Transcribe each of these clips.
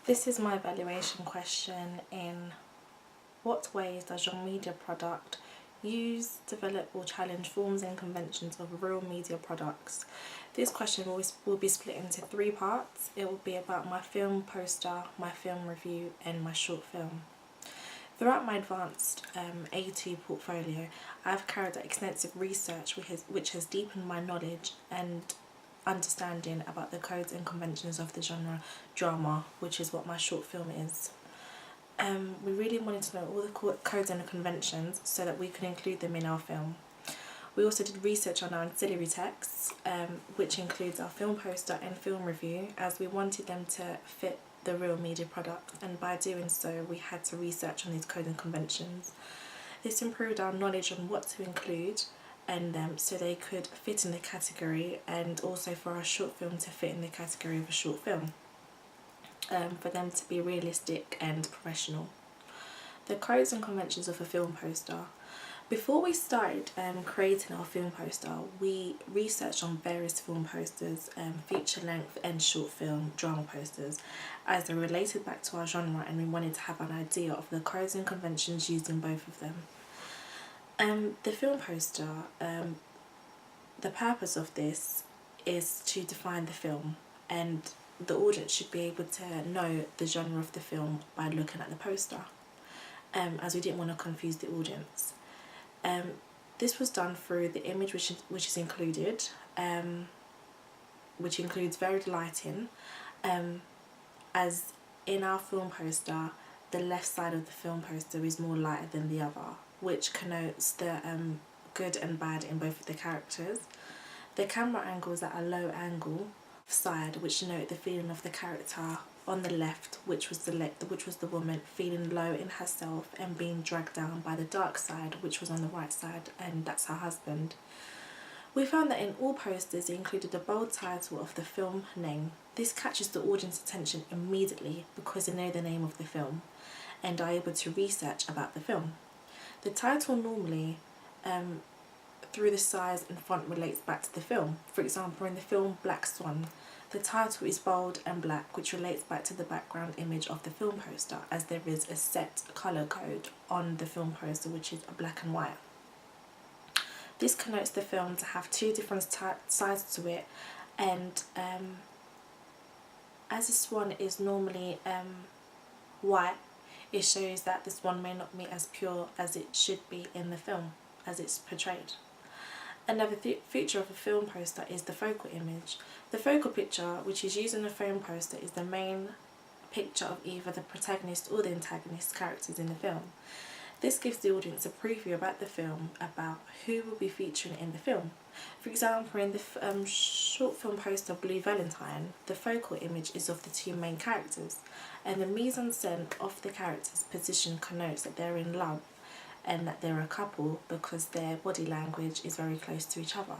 This is my evaluation question: in what ways does your media product use, develop or challenge forms and conventions of real media products? This question will be split into 3 parts. It will be about my film poster, my film review and my short film. Throughout my advanced A2 portfolio, I've carried out extensive research which has deepened my knowledge and understanding about the codes and conventions of the genre drama, which is what my short film is. We really wanted to know all the codes and the conventions so that we could include them in our film. We also did research on our ancillary texts, which includes our film poster and film review, as we wanted them to fit the real media product, and by doing so we had to research on these codes and conventions. This improved our knowledge on what to include and so they could fit in the category, and also for our short film to fit in the category of a short film, for them to be realistic and professional. The codes and conventions of a film poster. Before we started creating our film poster, we researched on various film posters, feature length and short film drama posters, as they related back to our genre, and we wanted to have an idea of the codes and conventions used in both of them. The film poster, the purpose of this is to define the film, and the audience should be able to know the genre of the film by looking at the poster, as we didn't want to confuse the audience. This was done through the image which is included, which includes varied lighting, as in our film poster the left side of the film poster is more lighter than the other, which connotes the good and bad in both of the characters. The camera angles at a low angle side, which denote the feeling of the character on the left, which was the woman feeling low in herself and being dragged down by the dark side, which was on the right side, and that's her husband. We found that in all posters it included a bold title of the film name. This catches the audience attention immediately because they know the name of the film and are able to research about the film. The title normally, through the size and font, relates back to the film. For example, in the film Black Swan, the title is bold and black, which relates back to the background image of the film poster, as there is a set colour code on the film poster which is black and white. This connotes the film to have 2 different sides to it, and as the swan is normally white, it shows that the swan may not be as pure as it should be in the film as it's portrayed. Another feature of a film poster is the focal image. The focal picture, which is used in a film poster, is the main picture of either the protagonist or the antagonist characters in the film. This gives the audience a preview about the film, about who will be featuring in the film. For example, in the short film poster Blue Valentine, the focal image is of the 2 main characters, and the mise-en-scène of the characters' position connotes that they're in love and that they're a couple because their body language is very close to each other.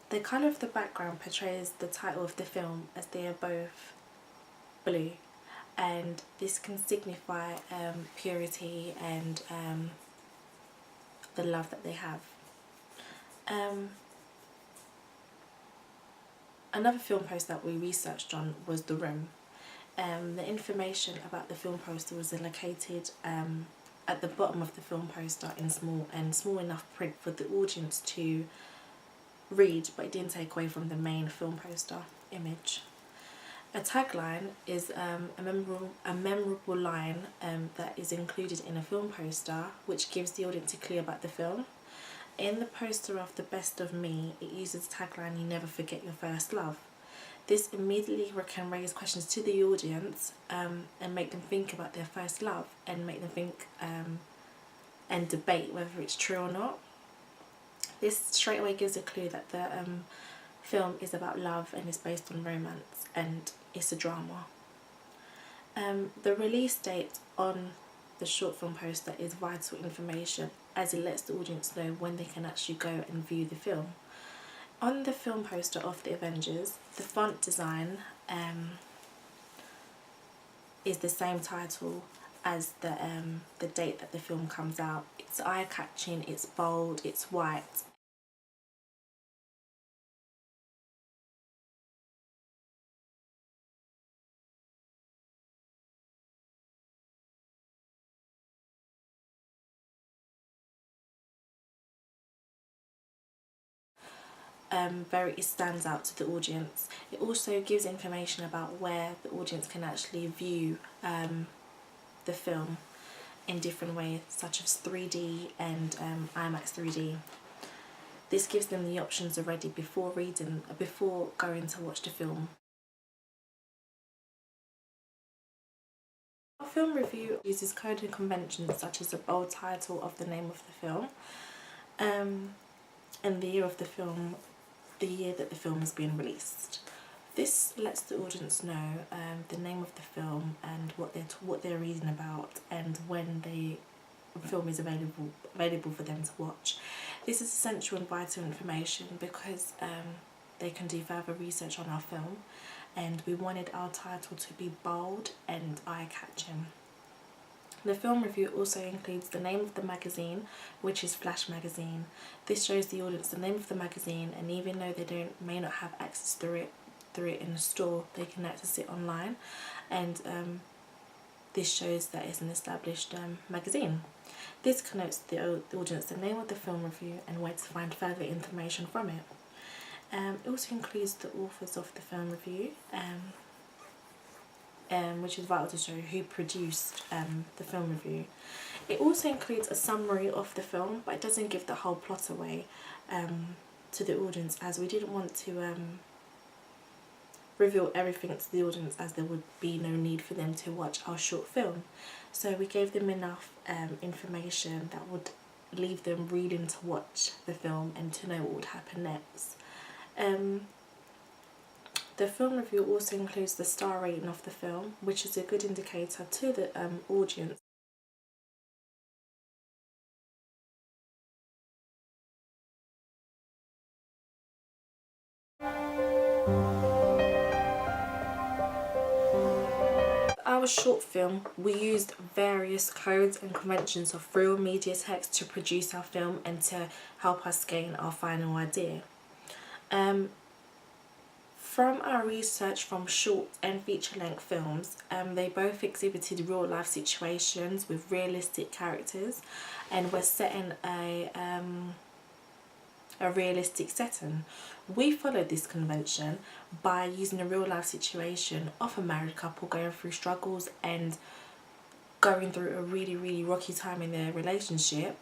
The colour of the background portrays the title of the film, as they are both blue, and this can signify purity and the love that they have. Another film poster that we researched on was The Room. The information about the film poster was located at the bottom of the film poster in small enough print for the audience to read, but it didn't take away from the main film poster image. A tagline is a memorable line that is included in a film poster, which gives the audience a clue about the film. In the poster of The Best of Me, it uses the tagline, "You never forget your first love." This immediately can raise questions to the audience and make them think about their first love, and make them think and debate whether it's true or not. This straight away gives a clue that the film is about love and is based on romance, and it's a drama. The release date on the short film poster is vital information, as it lets the audience know when they can actually go and view the film. On the film poster of The Avengers, the font design is the same title as the date that the film comes out. It's eye-catching, it's bold, it's white, it stands out to the audience. It also gives information about where the audience can actually view the film in different ways, such as 3D and IMAX 3D. This gives them the options already before going to watch the film. Our film review uses coded conventions such as the bold title of the name of the film, and the year of the film, the year that the film is being released. This lets the audience know the name of the film and what they're reading about, and when the film is available for them to watch. This is essential and vital information because they can do further research on our film, and we wanted our title to be bold and eye-catching. The film review also includes the name of the magazine, which is Flash Magazine. This shows the audience the name of the magazine, and even though they may not have access through it in the store, they can access it online, and this shows that it's an established magazine. This connotes the audience the name of the film review and where to find further information from it. It also includes the authors of the film review, which is vital to show who produced the film review. It also includes a summary of the film, but it doesn't give the whole plot away to the audience, as we didn't want to reveal everything to the audience, as there would be no need for them to watch our short film. So we gave them enough information that would leave them reading to watch the film and to know what would happen next. The film review also includes the star rating of the film, which is a good indicator to the audience. Our short film, we used various codes and conventions of real media text to produce our film and to help us gain our final idea. From our research from short and feature-length films, they both exhibited real-life situations with realistic characters and were set in a realistic setting. We followed this convention by using a real-life situation of a married couple going through struggles and going through a really rocky time in their relationship,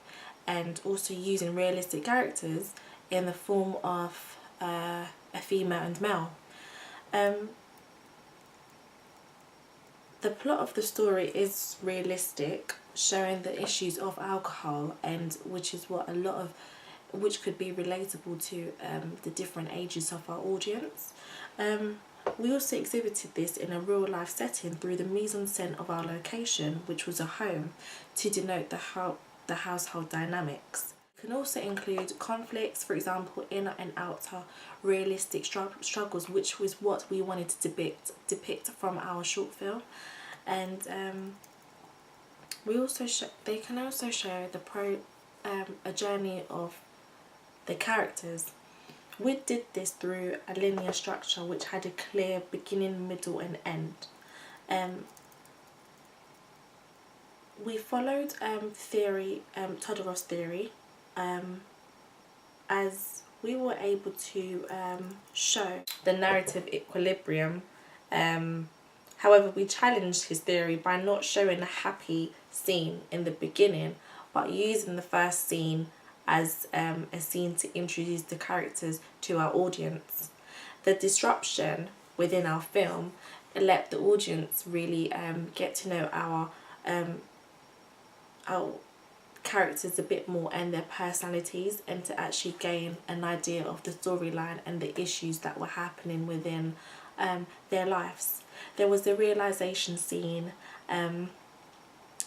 and also using realistic characters in the form of a female and male. The plot of the story is realistic, showing the issues of alcohol, and which could be relatable to the different ages of our audience. We also exhibited this in a real life setting through the mise-en-scène of our location, which was a home, to denote the household dynamics. It can also include conflicts, for example, inner and outer realistic struggles, which was what we wanted to depict from our short film. And they can also show a journey of the characters. We did this through a linear structure which had a clear beginning, middle and end. We followed Todorow's theory, as we were able to show the narrative equilibrium. However, we challenged his theory by not showing a happy scene in the beginning, but using the first scene as a scene to introduce the characters to our audience. The disruption within our film let the audience really get to know our characters a bit more and their personalities, and to actually gain an idea of the storyline and the issues that were happening within their lives. There was the realization scene,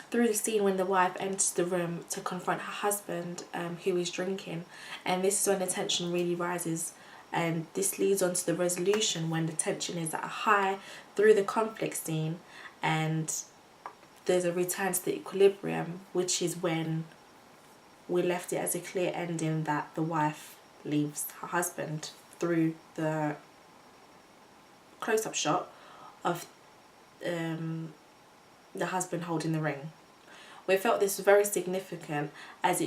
through the scene when the wife enters the room to confront her husband who is drinking, and this is when the tension really rises, and this leads on to the resolution when the tension is at a high through the conflict scene, and there's a return to the equilibrium, which is when we left it as a clear ending that the wife leaves her husband through the close-up shot of the husband holding the ring. We felt this was very significant, as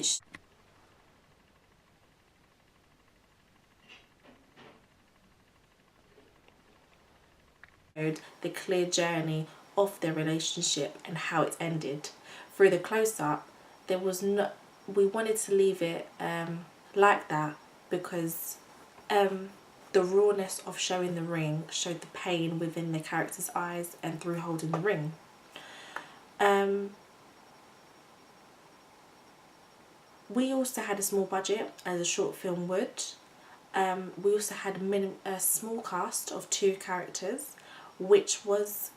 the clear journey of their relationship and how it ended. Through the close-up, there was no, we wanted to leave it like that because the rawness of showing the ring showed the pain within the character's eyes and through holding the ring. We also had a small budget, as a short film would. We also had a small cast of 2 characters, which was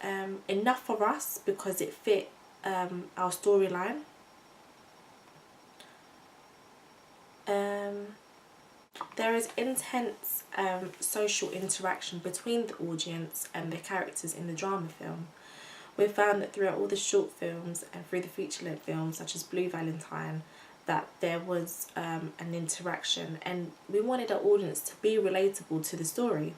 enough for us because it fit our storyline. There is intense social interaction between the audience and the characters in the drama film. We found that throughout all the short films and through the feature-length films such as Blue Valentine, that there was an interaction, and we wanted our audience to be relatable to the story.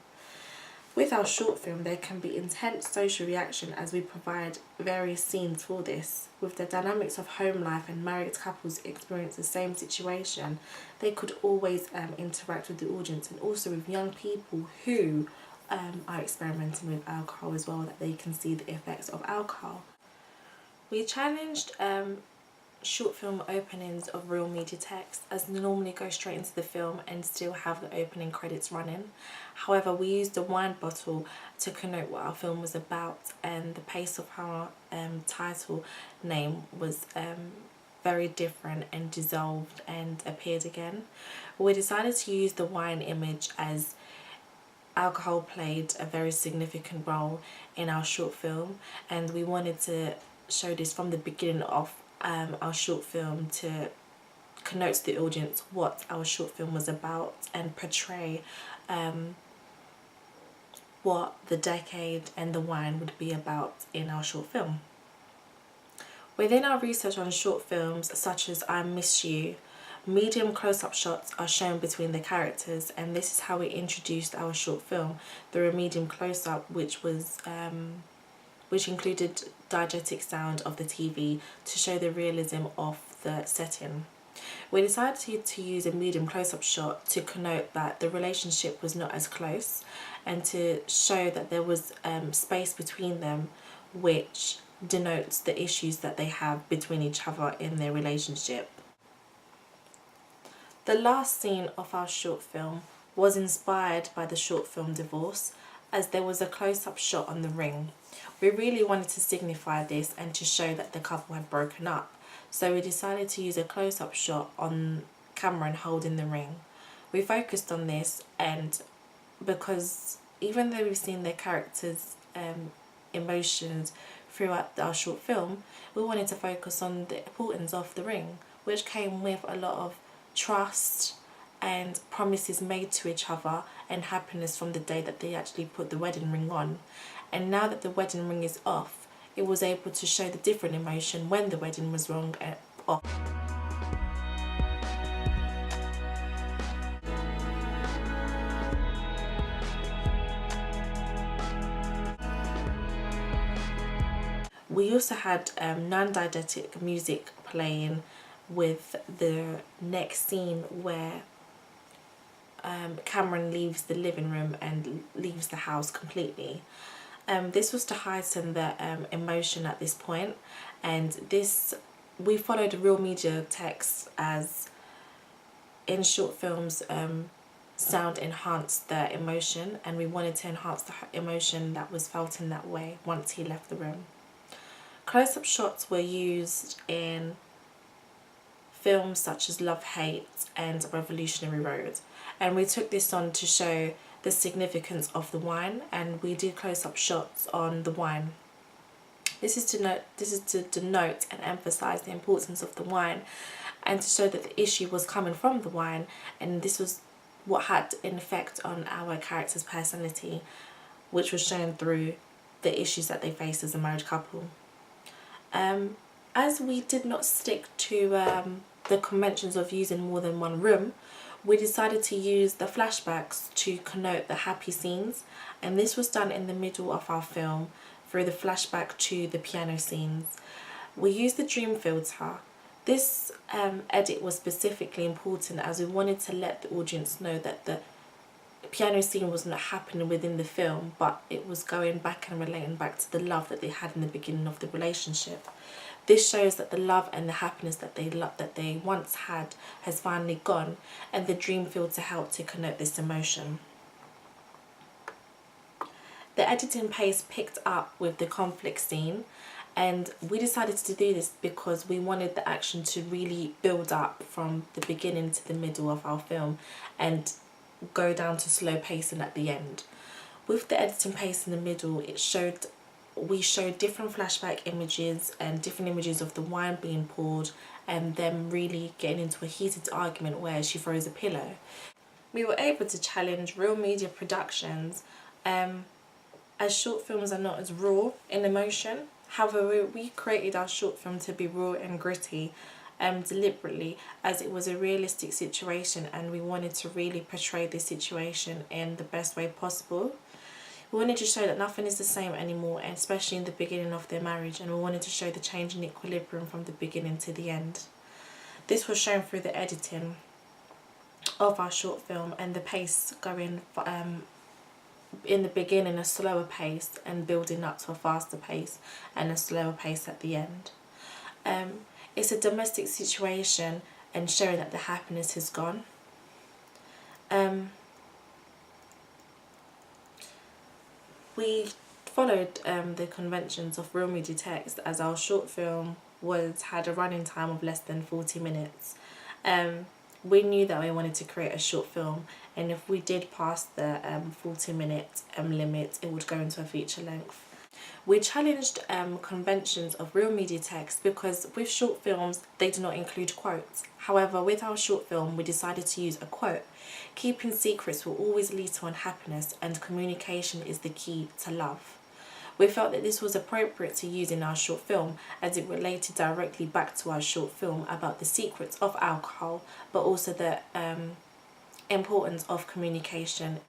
With our short film, there can be intense social reaction as we provide various scenes for this. With the dynamics of home life and married couples experience the same situation, they could always interact with the audience, and also with young people who are experimenting with alcohol as well, that they can see the effects of alcohol. We challenged short film openings of real media text, as they normally go straight into the film and still have the opening credits running. However, we used a wine bottle to connote what our film was about, and the pace of our title name was very different and dissolved and appeared again. We decided to use the wine image as alcohol played a very significant role in our short film, and we wanted to show this from the beginning of our short film to connote to the audience what our short film was about and portray what the decade and the wine would be about in our short film. Within our research on short films such as I Miss You, medium close-up shots are shown between the characters, and this is how we introduced our short film through a medium close-up, which included diegetic sound of the TV to show the realism of the setting. We decided to use a medium close-up shot to connote that the relationship was not as close, and to show that there was space between them, which denotes the issues that they have between each other in their relationship. The last scene of our short film was inspired by the short film Divorce, as there was a close-up shot on the ring. We really wanted to signify this and to show that the couple had broken up, so we decided to use a close-up shot on Cameron holding the ring. We focused on this, and because even though we've seen their characters' emotions throughout our short film, we wanted to focus on the importance of the ring, which came with a lot of trust and promises made to each other and happiness from the day that they actually put the wedding ring on. And now that the wedding ring is off, it was able to show the different emotion when the wedding was wrong and off. We also had non-diegetic music playing with the next scene where Cameron leaves the living room and leaves the house completely. This was to heighten the emotion at this point, and we followed real media text, as in short films sound enhanced the emotion, and we wanted to enhance the emotion that was felt in that way once he left the room. Close-up shots were used in films such as Love, Hate and Revolutionary Road, and we took this on to show the significance of the wine, and we did close-up shots on the wine. This is to denote and emphasize the importance of the wine, and to show that the issue was coming from the wine, and this was what had an effect on our character's personality, which was shown through the issues that they faced as a married couple. As we did not stick to the conventions of using more than one room, we decided to use the flashbacks to connote the happy scenes, and this was done in the middle of our film through the flashback to the piano scenes. We used the dream filter. This edit was specifically important as we wanted to let the audience know that the piano scene wasn't happening within the film, but it was going back and relating back to the love that they had in the beginning of the relationship. This shows that the love and the happiness that they once had has finally gone, and the dream failed to help to connect this emotion. The editing pace picked up with the conflict scene, and we decided to do this because we wanted the action to really build up from the beginning to the middle of our film and go down to slow pacing at the end. With the editing pace in the middle, we showed different flashback images and different images of the wine being poured and them really getting into a heated argument where she throws a pillow. We were able to challenge Real Media Productions, as short films are not as raw in emotion. However, we created our short film to be raw and gritty, deliberately, as it was a realistic situation and we wanted to really portray this situation in the best way possible. We wanted to show that nothing is the same anymore, and especially in the beginning of their marriage, and we wanted to show the change in equilibrium from the beginning to the end. This was shown through the editing of our short film and the pace going in the beginning a slower pace and building up to a faster pace and a slower pace at the end. It's a domestic situation and showing that the happiness is gone. We followed the conventions of Real Media Text, as our short film had a running time of less than 40 minutes. We knew that we wanted to create a short film, and if we did pass the 40-minute limit, it would go into a feature length. We challenged conventions of Real Media Text because with short films they do not include quotes. However, with our short film we decided to use a quote. Keeping secrets will always lead to unhappiness, and communication is the key to love. We felt that this was appropriate to use in our short film as it related directly back to our short film about the secrets of alcohol, but also the importance of communication